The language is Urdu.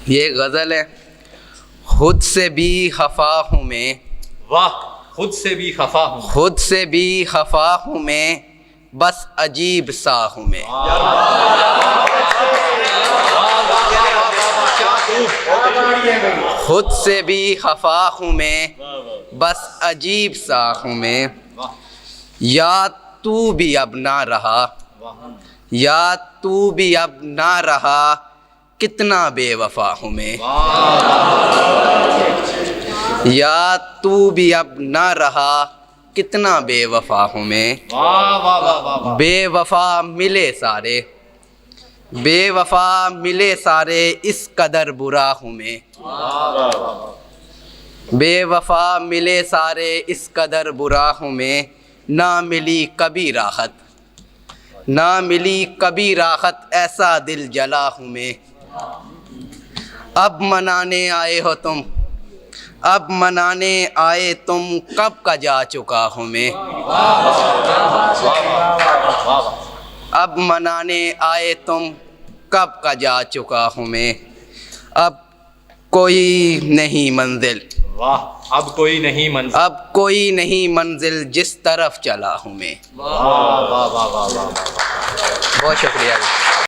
یہ غزل ہے. خود سے بھی خفا ہوں میں. واہ. خود سے بھی خفا ہوں. خود سے بھی خفا ہوں میں، بس عجیب سا ہوں میں. خود سے بھی خفا ہوں میں، بس عجیب سا ہوں میں. یا تو بھی اب نہ رہا، یا تو بھی اب نہ رہا، کتنا بے وفا ہوں میں. یا تو بھی اب نہ رہا، کتنا بے وفا ہوں میں. بے وفا ملے سارے، بے وفا ملے سارے، اس قدر برا ہوں میں. بے وفا ملے سارے، اس قدر برا ہوں میں. نہ ملی کبھی راحت، نہ ملی کبھی راحت، ایسا دل جلا ہوں میں. اب منانے آئے ہو تم، اب منانے آئے تم، کب کا جا چکا ہوں میں. اب منانے آئے تم، کب کا جا چکا ہوں میں. اب کوئی نہیں منزل، واہ. اب کوئی نہیں منزل. اب کوئی نہیں منزل، جس طرف چلا ہوں میں. واہ واہ واہ واہ واہ. بہت شکریہ.